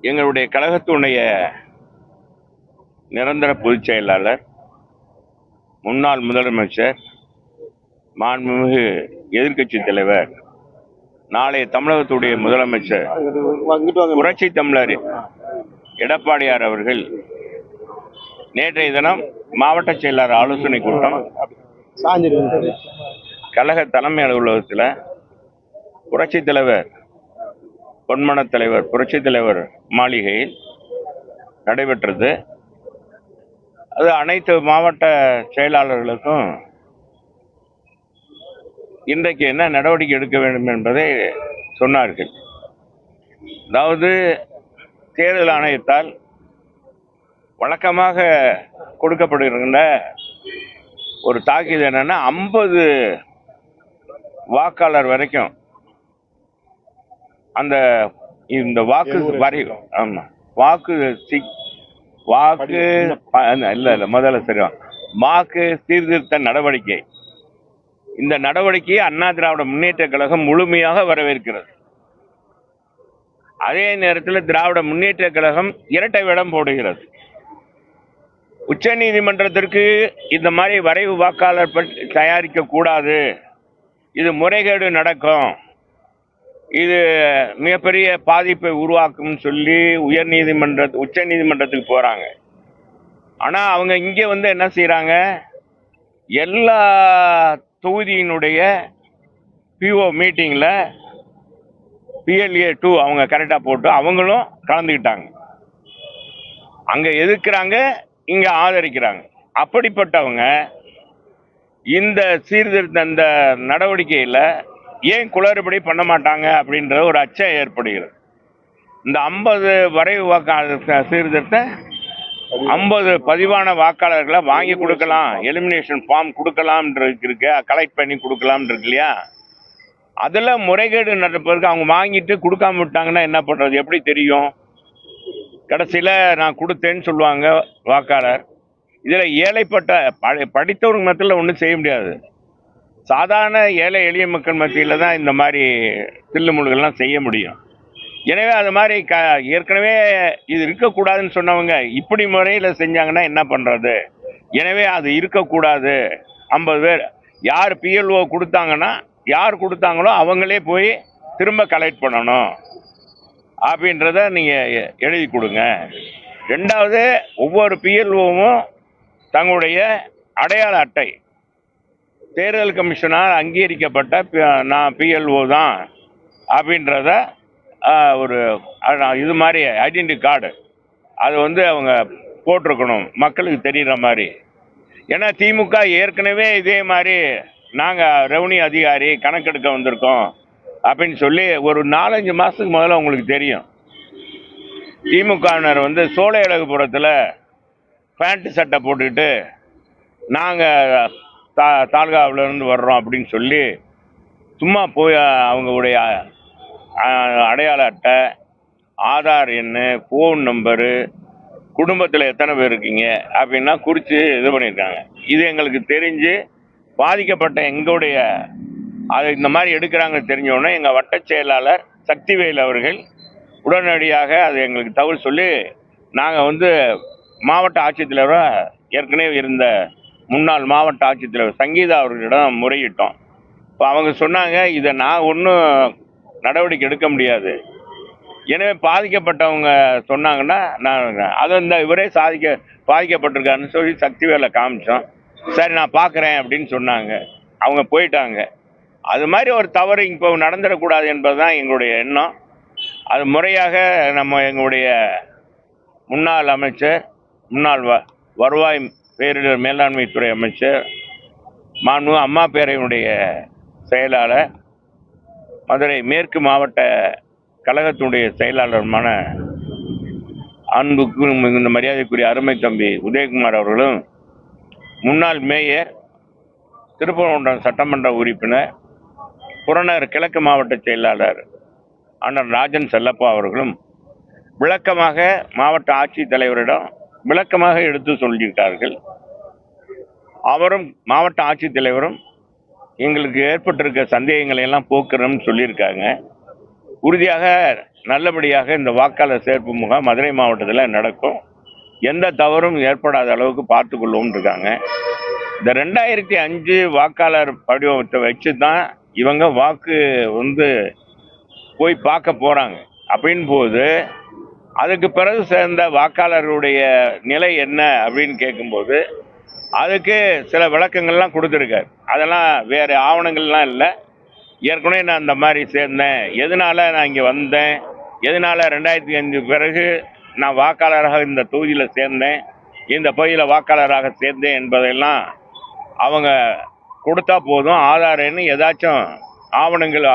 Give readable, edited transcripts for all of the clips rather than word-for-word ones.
எங்களுடைய கழகத்துடைய நிரந்தர பொதுச் செயலாளர், முன்னாள் முதலமைச்சர், மாண்புமிகு எதிர்க்கட்சி தலைவர், நாளைய தமிழகத்துடைய முதலமைச்சர் புரட்சி தமிழர் எடப்பாடியார் அவர்கள் நேற்றைய தினம் மாவட்ட செயலாளர் ஆலோசனை கூட்டம் கழக தலைமை அலுவலகத்தில் புரட்சி தலைவர் பொன்மன தலைவர் புரட்சி தலைவர் மாளிகையில் நடைபெற்றது. அது அனைத்து மாவட்ட செயலாளர்களுக்கும் இன்றைக்கு என்ன நடவடிக்கை எடுக்க வேண்டும் என்பதை சொன்னார்கள். அதாவது தேர்தல் ஆணையத்தால் வழக்கமாக கொடுக்கப்படுகின்ற ஒரு தாக்கீது என்னன்னா 50 வாக்காளர் வரைக்கும் இந்த வாக்கு வரி வாக்கு இல்ல முதல்ல சரி வாக்கு சீர்திருத்த நடவடிக்கை, இந்த நடவடிக்கையை அண்ணா திராவிட முன்னேற்ற கழகம் முழுமையாக வரவேற்கிறது. அதே நேரத்தில் திராவிட முன்னேற்ற கழகம் இரட்டை வேடம் போடுகிறது. உச்ச நீதிமன்றத்திற்கு இந்த மாதிரி வரைவு வாக்காளர் தயாரிக்க கூடாது, இது முறைகேடு நடக்கும், இது மிகப்பெரிய பாதிப்பை உருவாக்கும் சொல்லி உச்ச நீதிமன்றத்துக்கு போறாங்க. ஆனா அவங்க இங்க என்ன செய்யறாங்க, எல்லா தொகுதியினுடைய பிஓ மீட்டிங்ல PLA 2 அவங்க கரெக்டா போட்டு அவங்களும் கலந்துக்கிட்டாங்க. அங்க எதிர்க்கிறாங்க, இங்க ஆதரிக்கிறாங்க. அப்படிப்பட்டவங்க இந்த சீர்திருத்த இந்த நடவடிக்கையில ஏன் குளறுபடி பண்ண மாட்டாங்க அப்படின்ற ஒரு அச்சம் ஏற்படுகிறது. இந்த 50 வரைவு வாக்காளர் சீர்திருத்த 50 பதிவான வாக்காளர்களை வாங்கி கொடுக்கலாம், எலிமினேஷன் ஃபார்ம் கொடுக்கலாம் இருக்கு, கலெக்ட் பண்ணி கொடுக்கலாம் இருக்கு இல்லையா, அதுல முறைகேடு நடப்பதற்கு அவங்க வாங்கிட்டு கொடுக்காம விட்டாங்கன்னா என்ன பண்றது, எப்படி தெரியும்? கடைசியில நான் கொடுத்தேன்னு சொல்லுவாங்க வாக்காளர். இதுல ஏழைப்பட்ட படித்தவங்க மத்தியில் ஒன்றும் செய்ய முடியாது. சாதாரண ஏழை எளிய மக்கள் மத்தியில தான் இந்த மாதிரி தில்லுமுழுகள்லாம் செய்ய முடியும். எனவே அது மாதிரி ஏற்கனவே இது இருக்கக்கூடாதுன்னு சொன்னவங்க இப்படி முறையில் செஞ்சாங்கன்னா என்ன பண்றது? எனவே அது இருக்கக்கூடாது. 50 பேர் யார் PLO கொடுத்தாங்கன்னா யார் கொடுத்தாங்களோ அவங்களே போய் திரும்ப கலெக்ட் பண்ணணும் அப்படின்றத நீங்க எழுதி கொடுங்க. ரெண்டாவது, ஒவ்வொரு PLOவும் தங்களுடைய அடையாள அட்டை, தேர்தல் கமிஷனால் அங்கீகரிக்கப்பட்ட நான் PLO தான் அப்படின்றத ஒரு இது மாதிரி ஐடென்டி கார்டு அது அவங்க போட்டிருக்கணும், மக்களுக்கு தெரிகிற மாதிரி. ஏன்னா திமுக ஏற்கனவே இதே மாதிரி நாங்கள் ரெவன்யூ அதிகாரி கணக்கெடுக்க வந்திருக்கோம் அப்படின்னு சொல்லி ஒரு 4-5 மாதத்துக்கு முதல்ல உங்களுக்கு தெரியும். திமுகவினர் சோலையழகுபுரத்தில் பேண்ட் சட்டை போட்டுக்கிட்டு நாங்கள் தாலுகாவிலேருந்து வர்றோம் அப்படின்னு சொல்லி சும்மா போய் அவங்களுடைய அடையாள அட்டை, ஆதார் எண்ணு, ஃபோன் நம்பரு, குடும்பத்தில் எத்தனை பேர் இருக்கீங்க அப்படின்னா குறித்து இது பண்ணியிருக்காங்க. இது எங்களுக்கு தெரிஞ்சு பாதிக்கப்பட்ட எங்களுடைய அது இந்த மாதிரி எடுக்கிறாங்க தெரிஞ்சோடனே எங்கள் வட்ட செயலாளர் சக்திவேல் அவர்கள் உடனடியாக அது எங்களுக்கு தகவல் சொல்லி நாங்கள் மாவட்ட ஆட்சித்தலைவரை ஏற்கனவே இருந்த முன்னாள் மாவட்ட ஆட்சித்தலைவர் சங்கீதா அவர்களிடம் முறையிட்டோம். இப்போ அவங்க சொன்னாங்க, இதை நான் ஒன்றும் நடவடிக்கை எடுக்க முடியாது. எனவே பாதிக்கப்பட்டவங்க சொன்னாங்கன்னா நான் அதை இவரே பாதிக்கப்பட்டிருக்காருன்னு சொல்லி சக்திவேலை காமிச்சோம். சரி நான் பார்க்குறேன் அப்படின்னு சொன்னாங்க. அவங்க போயிட்டாங்க. அது மாதிரி ஒரு தவறு இப்போ நடந்துடக்கூடாது என்பதுதான் எங்களுடைய எண்ணம். அது முறையாக நம்ம எங்களுடைய முன்னாள் அமைச்சர், முன்னாள் வருவாய் பேரிடர் மேலாண்மை துறை அமைச்சர், மாண்பு அம்மா பேரவையினுடைய செயலாளர், மதுரை மேற்கு மாவட்ட கழகத்தினுடைய செயலாளருமான அன்புக்கு மிகுந்த மரியாதைக்குரிய அருமை தம்பி உதயகுமார் அவர்களும், முன்னாள் மேயர், திருப்பரங்குன்றம் சட்டமன்ற உறுப்பினர், புறநகர் கிழக்கு மாவட்ட செயலாளர் அண்ணன் ராஜன் செல்லப்பா அவர்களும் விளக்கமாக மாவட்ட ஆட்சித்தலைவரிடம் விளக்கமாக எடுத்து சொல்லியிருக்கார்கள். அவரும் மாவட்ட ஆட்சித்தலைவரும் எங்களுக்கு ஏற்பட்டிருக்க சந்தேகங்களை எல்லாம் போக்குறோம்னு சொல்லியிருக்காங்க. உறுதியாக நல்லபடியாக இந்த வாக்காளர் சேர்ப்பு முகாம் மதுரை மாவட்டத்தில் நடக்கும். எந்த தவறும் ஏற்படாத அளவுக்கு பார்த்துக்கொள்வோம் இருக்காங்க. இந்த 2005 வாக்காளர் படிவத்தை வச்சு தான் இவங்க வாக்கு போய் பார்க்க போறாங்க. அப்படின் போது அதுக்கு பிறகு சேர்ந்த வாக்காளருடைய நிலை என்ன அப்படின்னு கேட்கும்போது அதுக்கு சில விளக்கங்கள்லாம் கொடுத்துருக்காரு. அதெல்லாம் வேறு ஆவணங்கள்லாம் இல்லை. ஏற்கனவே நான் இந்த மாதிரி சேர்ந்தேன், எதனால நான் இங்கே வந்தேன், எதனால 2005 பிறகு நான் வாக்காளராக இந்த தொகுதியில் சேர்ந்தேன், இந்த பகுதியில் வாக்காளராக சேர்ந்தேன் என்பதெல்லாம் அவங்க கொடுத்தா போதும். ஆதார் எண் ஏதாச்சும் ஆவணங்கள்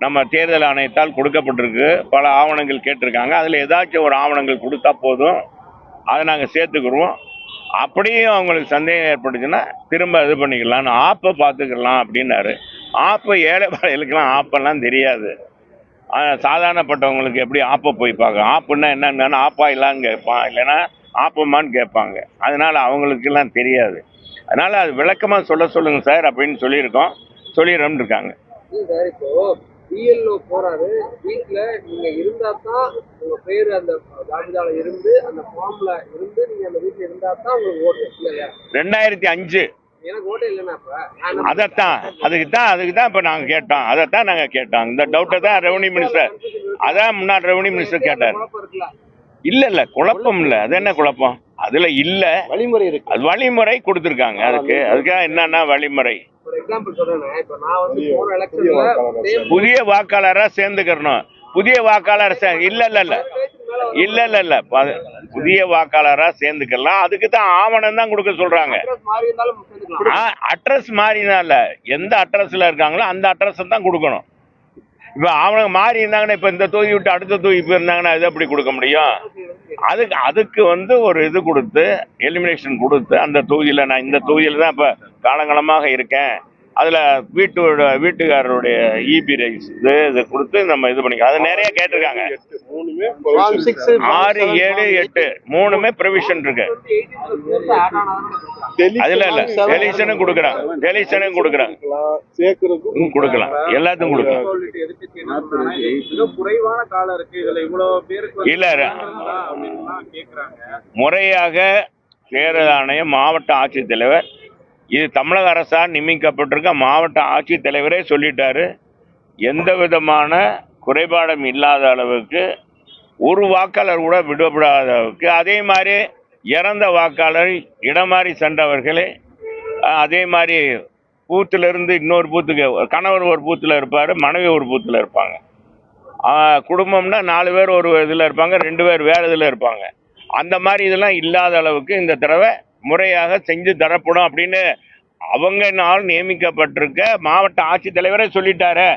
நம்ம தேர்தல் ஆணையத்தால் கொடுக்கப்பட்டிருக்கு. பல ஆவணங்கள் கேட்டிருக்காங்க. அதில் ஏதாச்சும் ஒரு ஆவணங்கள் கொடுத்தா போதும், அதை நாங்கள் சேர்த்துக்குருவோம். அப்படியும் அவங்களுக்கு சந்தேகம் ஏற்பட்டுச்சுன்னா திரும்ப இது பண்ணிக்கலாம்னு ஆப்பை பார்த்துக்கலாம் அப்படின்னாரு. ஆப்பை ஏழை பாளையலுக்கெல்லாம் ஆப்பெல்லாம் தெரியாது. சாதாரணப்பட்டவங்களுக்கு எப்படி ஆப்பை போய் பார்க்க, ஆப்புன்னா என்னன்னு ஆப்பா இல்லான்னு கேட்பான், இல்லைன்னா ஆப்பமான்னு கேட்பாங்க. அதனால அவங்களுக்கெல்லாம் தெரியாது. அதனால அது விளக்கமாக சொல்லுங்க சார் அப்படின்னு சொல்லிடுறோம்னு இருக்காங்க. பிஎல்ஓ போறாரு, வீட்டுல நீங்க இருந்தா தான் உங்க பேரு அந்த ஜாபிதால இருந்து அந்த ஃபார்ம்ல இருந்து நீங்க அந்த வீட்டுல இருந்தா தான் உங்களுக்கு ஓட்டு இல்லையா? 2005 எனக்கு ஓட்டே இல்லைன்னா அதுக்கு தான் இப்ப நாங்க கேட்டோம். அதைத்தான் நாங்க கேட்டோம். இந்த டவுட்டை தான் ரெவன்யூ மினிஸ்டர், அதான் முன்னாள் ரெவன்யூ மினிஸ்டர் கேட்டார். இல்ல குழப்பம் இல்ல. அது என்ன குழப்பம்? அதுல இல்ல, வழிமுறை இருக்கு. அது வழிமுறை கொடுத்துருக்காங்க. அதுக்காக என்னன்னா வழிமுறை, புதிய வாக்காளரா சேர்ந்துக்கணும். புதிய வாக்காளர் இல்ல புதிய வாக்காளரா சேர்ந்துக்கலாம். அதுக்கு தான் ஆவணம் தான் கொடுக்க சொல்றாங்க. அட்ரஸ் மாறினால எந்த அட்ரஸ்ல இருக்காங்களோ அந்த அட்ரஸ் தான் கொடுக்கணும். இப்ப ஆவணம் மாறி இருந்தாங்கன்னா, இப்ப இந்த தொகுதி விட்டு அடுத்த தொகுதி போயிருந்தாங்கன்னா அது எப்படி கொடுக்க முடியும்? அதுக்கு ஒரு இது கொடுத்து, எலிமினேஷன் கொடுத்து, அந்த தொகுதியில நான் இந்த தொகுதியில தான் இப்ப காலங்காலமாக இருக்கேன், அதுல வீட்டுக்காரருடைய இபி ரைஸ் இதை கொடுத்து நம்ம இது பண்ணிக்கலாம். அது நிறைய கேட்டிருக்காங்க. 6, 7, 8 மூணுமே ப்ரொவிஷன் இருக்கு. அதுல இல்ல டெலிஷனும் கொடுக்குறாங்க, கொடுக்கலாம், எல்லாத்துக்கும் கொடுக்கலாம். இல்ல முறையாக தேர்தல் ஆணையம், மாவட்ட ஆட்சித்தலைவர், இது தமிழக அரசால் நியமிக்கப்பட்டிருக்க மாவட்ட ஆட்சித்தலைவரே சொல்லிட்டாரு, எந்த விதமான குறைபாடும் இல்லாத அளவுக்கு, ஒரு வாக்காளர் கூட விடப்படாத அளவுக்கு. அதே மாதிரி இறந்த வாக்காளர், இடமாறி சென்றவர்களே அதே மாதிரி பூத்திலிருந்து இன்னொரு பூத்துக்கு, கணவர் ஒரு பூத்தில் இருப்பார், மனைவி ஒரு பூத்தில் இருப்பாங்க. குடும்பம்னா 4 பேர் ஒரு இதில் இருப்பாங்க, 2 பேர் வேறு இதில் இருப்பாங்க. அந்த மாதிரி இதெல்லாம் இல்லாத அளவுக்கு இந்த தடவை முறையாக செஞ்சு தரப்படும் அப்படின்னு அவங்க நாள் நியமிக்கப்பட்டிருக்க மாவட்ட ஆட்சித்தலைவரே சொல்லிட்டாரு.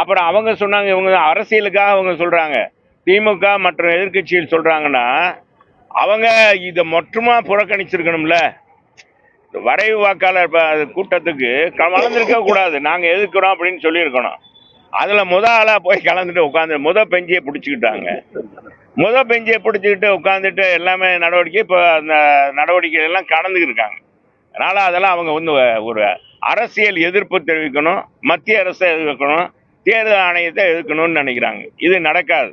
அப்புறம் அவங்க சொன்னாங்க, இவங்க அரசியலுக்காக அவங்க சொல்றாங்க, திமுக மற்ற எதிர்கட்சிகள் சொல்றாங்கன்னா அவங்க இதை மொத்தமா புறக்கணிச்சிருக்கணும்ல. வரைவு வாக்காளர் கூட்டத்துக்கு கலந்துருக்க கூடாது, நாங்க எதிர்க்கிறோம் அப்படின்னு சொல்லியிருக்கணும். அதுல ஆளா போய் கலந்துட்டு உட்காந்து பெஞ்சியை பிடிச்சிக்கிட்டாங்க. பெஞ்சியை பிடிச்சிக்கிட்டு உட்காந்துட்டு எல்லாமே நடவடிக்கை, இப்போ அந்த நடவடிக்கை எல்லாம் கடந்துக்கிட்டு இருக்காங்க. அதனால அதெல்லாம் அவங்க ஒரு அரசியல் எதிர்ப்பு தெரிவிக்கணும், மத்திய அரசை எதிர்க்கணும், தேர்தல் ஆணையத்தை எதிர்க்கணும்னு நினைக்கிறாங்க. இது நடக்காது.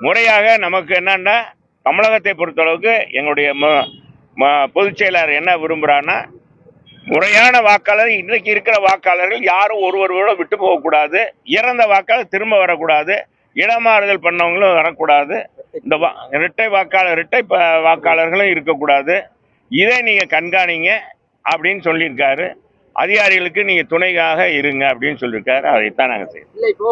முறையாக நமக்கு என்னன்னா, தமிழகத்தை பொறுத்தளவுக்கு எங்களுடைய பொதுச் செயலாளர் என்ன விரும்புகிறான்னா, முறையான வாக்காளர், இன்றைக்கு இருக்கிற வாக்காளர்கள் யாரும் ஒருவரோட விட்டு போகக்கூடாது, இறந்த வாக்காளர் திரும்ப வரக்கூடாது, இடமாறுதல் பண்ணவங்களும் வரக்கூடாது, இந்த இரட்டை வாக்காளர்களும் இருக்கக்கூடாது. இதை நீங்க கண்காணிங்க அப்படின்னு சொல்லியிருக்காரு. அதிகாரிகளுக்கு நீங்க துணையாக இருங்க அப்படின்னு சொல்லியிருக்காரு. அதைத்தான் நாங்க செய்யணும். இப்போ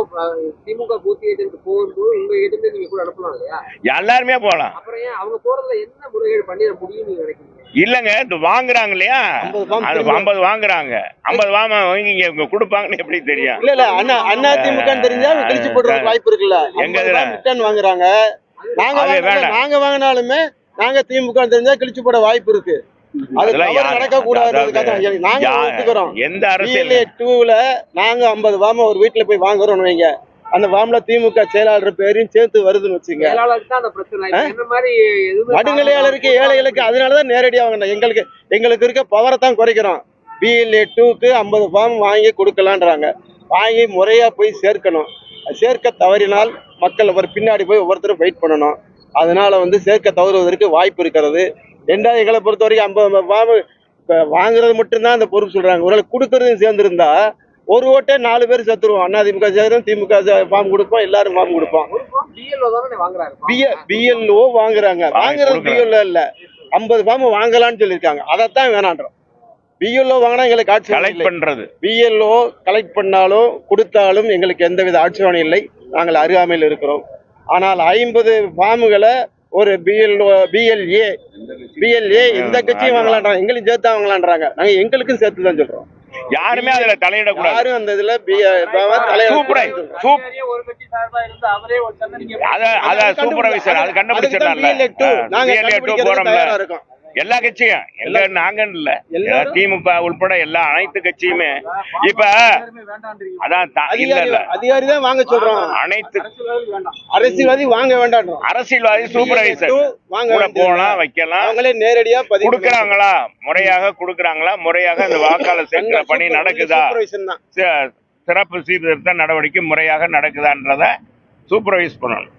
திமுக பூத் ஏஜென்ட் போகும்போது உங்க ஏஜென்ட் நீங்க கூட அனுப்பலாம் இல்லையா? எல்லாருமே போகலாம். அப்புறம் ஏன் அவங்க போறதுல என்ன முறைகேடு பண்ணிட முடியும் நீங்க நினைக்கிறீங்க? இல்லங்க, இது வாங்குறாங்க இல்லையா, 50 வாங்குறாங்க, 50 வாங்கி இங்க கொடுப்பாங்கன்னு எப்படி தெரியும்? இல்ல அண்ணா திமுக தெரிஞ்சா கழிச்சு போடுற வாய்ப்பு இருக்குல்ல. எங்க ரிட்டர்ன் வாங்குறாங்க, நாங்க வாங்கினாலுமே நாங்க திமுக தெரிஞ்சா கிழிச்சு போட வாய்ப்பு இருக்கு. அது நடக்க கூடாது. நாங்க ஒத்துக்கிறோம். எந்த அரசியல் 2ல நாங்க 50 வாம ஒரு வீட்டுல போய் வாங்குறோம் வைங்க, அந்த வாம்ல திமுக செயலாளர் பேரையும் சேர்த்து வருதுன்னு வச்சுங்க. நடுநிலையாளருக்கு, ஏழைகளுக்கு, அதனாலதான் நேரடியா வாங்கினோம். எங்களுக்கு இருக்க பவரை தான் குறைக்கிறோம். BLA 2க்கு 50 ஃபார்ம் வாங்கி கொடுக்கலான்றாங்க. வாங்கி முறையா போய் சேர்க்கணும். சேர்க்க தவறினால் மக்கள் ஒரு பின்னாடி போய் ஒவ்வொருத்தரும் வெயிட் பண்ணணும். அதனால வந்து சேர்க்க தவறுவதற்கு வாய்ப்பு இருக்கிறது. ரெண்டாவது எங்களை பொறுத்த வரைக்கும் 50 ஃபார்ம் இப்போ வாங்குறது மட்டும்தான் அந்த பொறுப்பு சொல்றாங்க. ஒரு கொடுக்கறதும் சேர்ந்துருந்தா ஒரு ஓட்டே 4 பேர் செத்துருவோம். அதிமுக சேரும், திமுக ஃபார்ம் கொடுப்போம், எல்லாரும் ஃபார்ம் கொடுப்போம். ஒரு ஃபார்ம் பிஎல்ஓ தானே வாங்குறாரு. பிஎல்ஓ வாங்குறாங்க. வாங்குறது பிஎல்ஓ இல்ல, 50 ஃபார்ம் வாங்கலாம்னு சொல்லியிருக்காங்க. அதைத்தான் வேணான்றோம். பிஎல்ஓ வாங்கினா எங்களுக்கு ஆட்சேபனை இல்லை. பிஎல்ஓ கலெக்ட் பண்ணாலும் கொடுத்தாலும் எங்களுக்கு எந்தவித ஆட்சேபனை இல்லை. நாங்கள் அருகாமையில் இருக்கிறோம். ஆனால் 50 ஃபார்முகளை ஒரு பிஎல்ஏ எந்த கட்சியும் வாங்கலான்றாங்க, எங்களையும் சேர்த்து வாங்கலான்றாங்க. நாங்க எங்களுக்கும் சேர்த்து தான் சொல்றோம். யாருமே அதுல தலையிடக்கூடாது. யாரும் அந்த இதுல சூப்பர்வைசர் அது கண்டுபிடிச்சிடலாம். எல்லா கட்சியும் எங்க நாங்கன்னு இல்ல, திமுக உள்பட எல்லா அனைத்து கட்சியுமே இப்ப அதான் அதிகாரி தான் வாங்க சொல்றோம். அனைத்து அரசியல்வாதி வாங்க வேண்டாம். அரசியல்வாதி சூப்பர்வைசர் வாங்க போலாம், வைக்கலாம். அவங்களே நேரடியா கொடுக்கறாங்களா, முறையாக கொடுக்கறாங்களா, முறையாக அந்த வாக்காளர் சேர்க்கிற பணி நடக்குதா, சிறப்பு சீர்திருத்த நடவடிக்கை முறையாக நடக்குதான்றத சூப்பர்வைஸ் பண்ணணும்.